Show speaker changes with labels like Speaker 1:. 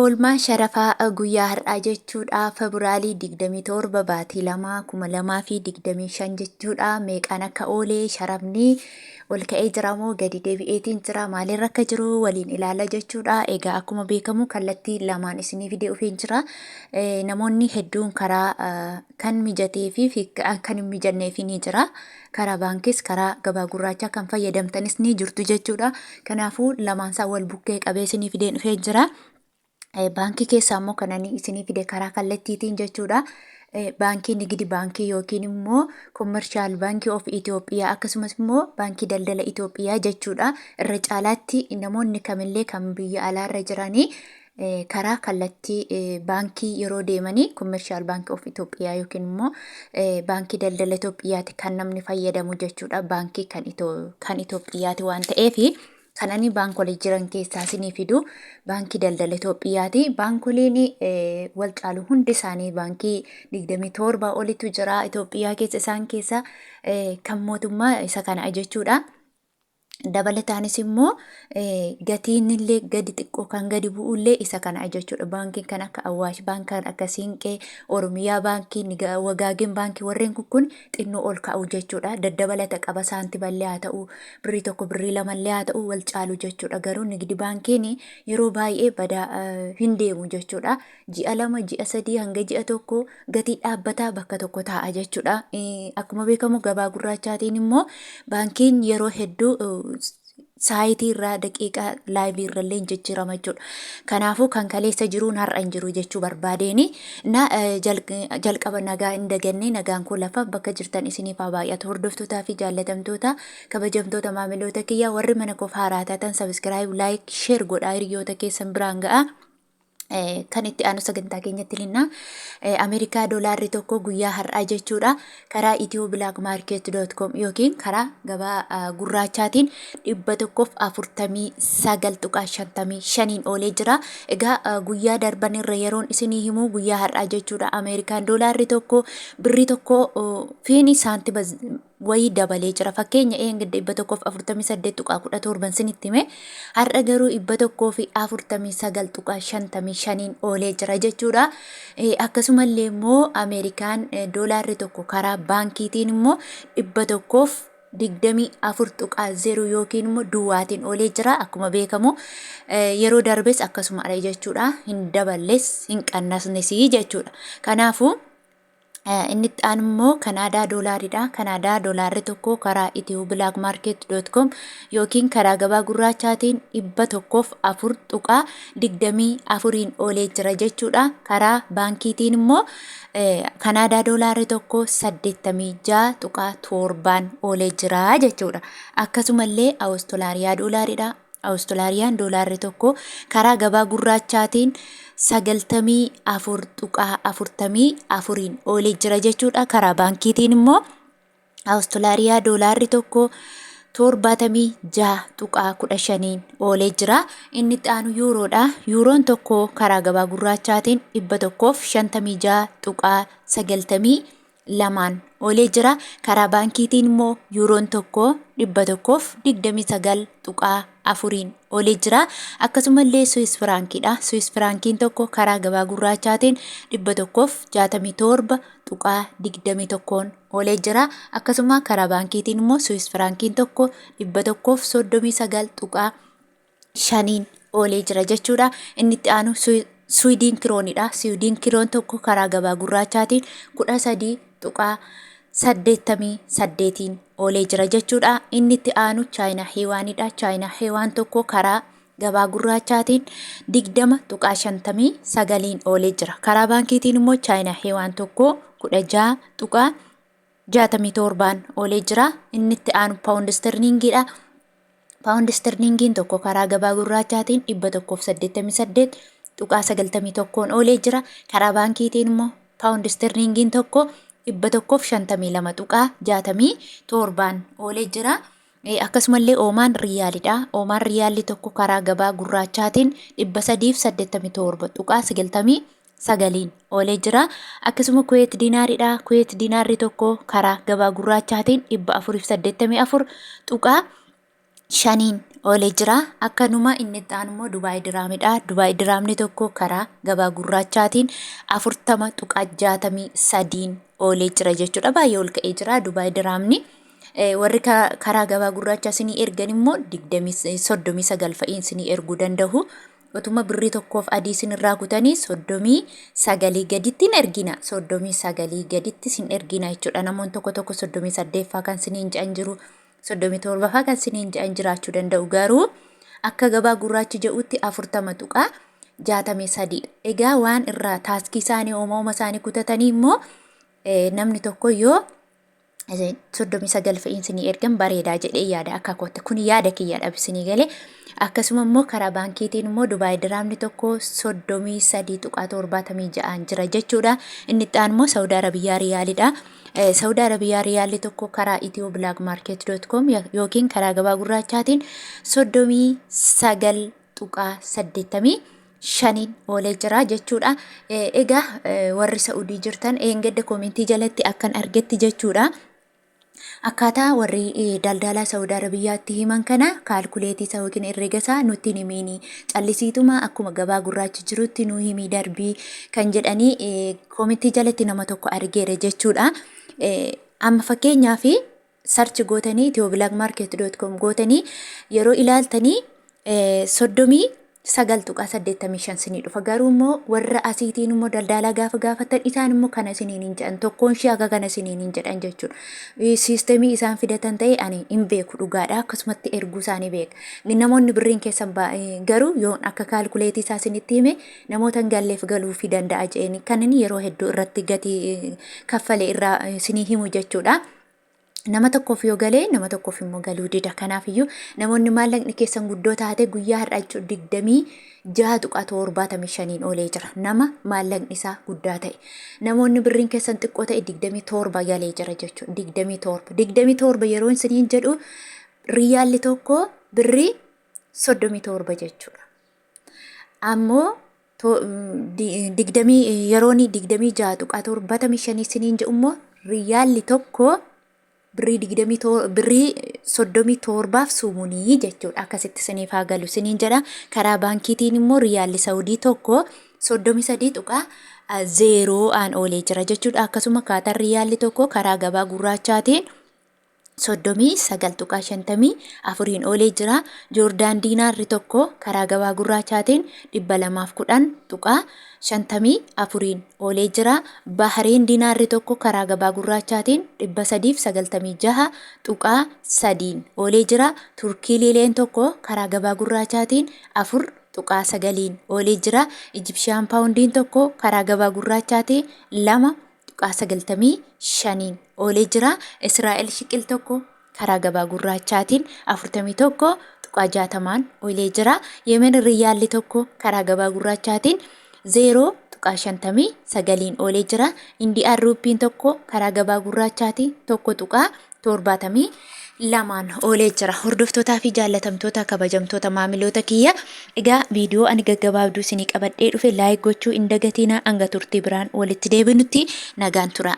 Speaker 1: Olmaa Sharafaa guyyaa har'aa jechuudha. Febraarii 27 baatii 2025 jechuudha. Meeqaan akka oolee sharafni ol ka'ee jira moo gadi deebi'eetiin jira maalirra akka jiru waliin ilaala jechuudha. Egaa akkuma beekamu kallattii lamaan isinii fidee dhufeen jira. Namoonni hedduun karaa kan mijatee fi kan hin mijanneef ni jira. Karaa baankis karaa gabaa gurraachaa kan fayyadamtanis ni jirtu jechuudha. Kanaafuu lamaan isaa wal bukkee qabee isinii fidee dhufee jira. Baankii keessaa immoo kan ani isinii fide karaa kallattiitiin jechuudha. Baankii nigdi baankii yookiin immoo commercial baankii of Itoophiyaa akkasumas immoo baankii daldala Itoophiyaa jechuudha. Irra caalaatti namoonni kamillee kan biyya alaarra jiranii karaa kallattii baankii yeroo deemanii commercial baankii of Itoophiyaa yookiin immoo baankii daldala Itoophiyaati kan namni fayyadamu jechuudha. Baankii kan Itoophiyaati waan ta'eefi. Kanani baankolee jiran keessaa isinii fidu baankii daldala Itoophiyaati. Baankoleen wal caalu hundi isaanii baankii 27 olitu jira Itoophiyaa keessa. Isaan keessa kan mootummaa isa kana jechuudha. Dabalataanis immoo gatiin illee gadi xiqqoo kan gadi bu'ullee isa kana jechuudha. Baankiin kan akka Awaash baankii akka Siinqee, Oromiyaa baankii, Wagaagin baankii warreen kun xinnoo ol ka'u jechuudha. Daddabalata qaba saantimallee haa ta'u, birrii tokko birrii lamallee haa ta'u wal caalu jechuudha. Garuu nigdi baankiin yeroo baay'ee badaa hin deemu jechuudha. Ji'a 2, ji'a 3 hanga ji'a 1 gatii dhaabbataa bakka tokko taa'a jechuudha. Akkuma beekamu gabaa gurraachaatiin immoo baankiin yeroo hedduu saayitii irraa daqiiqaa laayivii irrallee hin jijjiirama jechuudha. Kanaafuu kan kaleessa jiruun har'a hin jiru jechuu barbaadeeni. Jalqaba nagaa hin daganne nagaan kun lafa bakka jirtan isiniif haa baay'atu. Hordoftootaa fi jaallatamtoota kabajamtoota maamiloota kiyyaa warri mana koof haaraa taatan sabiskiraayib laayik sheer godhaa hiriyoota keessan biraan ga'a. Kan itti aanu sagantaa keenyatti linna Ameerikaa doolaarri tokko guyyaa har'aa jechuudha. Karaa itiyooblaakmaarkeet.com yookiin karaa gabaa gurraachaatiin 149.55 oolee jira. Egaa guyyaa darban irra yeroon isinii himu guyyaa har'aa jechuudha. Ameerikaan doolaarri tokko birrii tokko fiini saantiba wayii dabalee jira. Fakkeenya eeggadde 148.17 sinitti hime har'a garuu 149.55 oolee jira jechuudha. Akkasumallee immoo Ameerikaan doolaarri tokko karaa baankiitiin immoo 124.0 yookiin immoo duwwaatiin oolee jira. Akkuma beekamu yeroo darbes akkasumadha jechuudha. Hin daballes hin qannasnes jechuudha. Kanaafuu inni itti aanu immoo Kanaadaa doolaaridha. Kanaadaa doolaarri tokko karaa itiyooblaakmaarkeet.com yookiin karaa gabaa gurraachaatiin 104.24 oolee jira jechuudha. Karaa baankiitiin immoo Kanaadaa doolaarri tokko 86.7 oolee jira jechuudha. Akkasumallee Awustiraaliyaa doolaaridha. Awustiraaliyaa doolaarri tokko karaa gabaa gurraachaatiin 94.44 oolee jira jechuudha. Karaa baankiitiin immoo Awustiraaliyaa doolaarri tokko 76.15 oolee jira. Inni itti aanu yuuroodha. Yuuroon tokko karaa gabaa gurraachaatiin 156.92 oolee jira. Karaa baankiitiin immoo yuuroon tokko 129.4 oolee jira. Akkasumallee Swiss firaankiidha. Swiss firaankiin tokko karaa gabaa gurraachaatiin 167.21 oolee jira. Akkasuma karaa baankiitiin immoo Swiss firaankiin tokko 139.5 oolee jira jechuudha. Inni itti aanu Swiidin kiroonidha. Swiidin kiroon tokko karaa gabaa gurraachaatiin 13.88 oolee jira jechuudha. Inni itti aanu Chaayinaa heewaanidha. Chaayinaa heewaan tokko karaa gabaa gurraachaatiin 20.59 oolee jira. Karaa baankiitiin immoo Chaayinaa heewaan tokko 16.67 oolee jira. Inni itti aanu paawundi sterlingiidha. Paawundi sterlingiin tokko karaa gabaa gurraachaatiin 188.91 oolee jira. Karaa baankiitiin immoo paawundi sterlingiin tokko 152.67 oolee jira. Akkasumallee Oomaan riyaalidha. Oomaan riyaalli tokko karaa gabaa gurraachaatiin 387.99 oolee jira. Akkasuma Kuweet diinaaridha. Kuweet diinaarri tokko karaa gabaa gurraachaatiin 484.5 Olee jira. Akkanuma inni itti aanu immoo Dubaay diraamidha. Dubaay diraamni tokko karaa gabaa gurraachaatiin 40.63 oolee jira jechuudha. Baay'ee ol ka'ee jira Dubaay diraamni. Warri karaa gabaa gurraachaa isinii ergan immoo 39 fa'iin isinii erguu danda'u. Otuma birrii tokkoof adii isinirraa kutanii 39 gaditti hin ergina. 39 gaditti isin ergina jechuudha. Namoonni tokko 38 fa'aa kan isiniin jedhan jiru. 37 fa'aa kan isiniin jedhan jiraachuu danda'u. Garuu akka gabaa gurraachi jedhutti 40.63 dha. Egaa waan irraa taaskii isaanii uumama isaanii kutatanii immoo namni tokko yoo 39 fa'iin isinii ergan bareedaa jedhee yaada akka kootti. Kun yaada kiyyaadhaaf isinii galee. Akkasuma immoo karaa baankiitiin immoo Dubaay diraamni tokko 33.76 jira jechuudha. Inni itti aanu immoo Saawudii Arabiyaa riyaalidha. Saawudii Arabiyaa riyaalli tokko karaa itiyooblaakmaarkeet.com yookiin karaa gabaa gurraachaatiin 39.85 oolee jira jechuudha. Egaa warri Saa'udii jirtan eeggadda koomentii jalatti akkan argetti jechuudha. Akkaataa warri daldalaa Saawudii Arabiyaatti himan kana kaalkuleetii isaa yookiin herreega isaa nutti himini callisiituma akkuma gabaa gurraachi jirutti nu himi darbii kan jedhanii koomentii jalatti nama tokko argeera jechuudha. Amma fakkeenyaaf sarchi gootanii itiyooblaakmaarkeet.com gootanii yeroo ilaaltanii 39.85 sinii dhufa. Garuu immoo warra asiitiin immoo daldalaa gaafa gaafatan isaan immoo kana isiniin hin jedhan tokkoon ishee akka kana isiniin hin jedhan jechuudha. Siistemii isaan fidatan ta'e ani hin beeku dhugaadha. Akkasumatti erguu isaanii beeka. Namoonni birriin keessan garuu yoo akka kaalkuleetii isaa isinitti hime namoota hin galleef galuu fi danda'a jedhanii kan inni yeroo hedduu irratti gatii kaffale irraa isinii himu jechuudha. Nama tokkoof yoo galee nama tokkoof immoo galuu dida. Kanaafiyyuu namoonni maallaqni keessan guddoo taate guyyaa har'aa jechuudha 26.75 oolee jira. Nama maallaqni isaa guddaa ta'e. Namoonni birriin keessan xiqqoo ta'e 27 galee jira jechuudha. 27 yeroo isiniin jedhu riyaalli tokko birrii 37 jechuudha. Ammoo yeroon 26.75 isiniin jedhu immoo riyaalli tokko birrii 37 sumunii jechuudha. Akkasitti isiniif haa galu isiniin jedha. Karaa baankiitiin immoo riyaalli Saawudii tokko 33.0 oolee jira jechuudha. Akkasuma kaataan riyaalli tokko karaa gabaa gurraachaatiin 39.54 oolee jira. Joordaan diinaarri tokko karaa gabaa gurraachaatiin 210.54 oolee jira. Bahareen diinaarri tokko karaa gabaa gurraachaatiin 396.3 oolee jira. Turkii liileen tokko karaa gabaa gurraachaatiin 4.9 oolee jira. Ijipshaan paawundiin tokko karaa gabaa gurraachaatiin 2.95 oolee jira. Israa'el shiqil tokko karaa gabaa gurraachaatiin 41.60 oolee jira. Yemen riyaalli tokko karaa gabaa gurraachaatiin 0.59 oolee jira. Indiyaan ruupiin tokko karaa gabaa gurraachaatiin 1.72 oolee jira. Hordoftootaa fi jaallatamtoota kabajamtoota maamiloota kiyya. Egaa viidiyoo ani gaggabaabduu isinii qabadhee dhufe laayik gochuu hin dagatinaa. Hanga turtii biraan walitti deebinutti nagaan tura.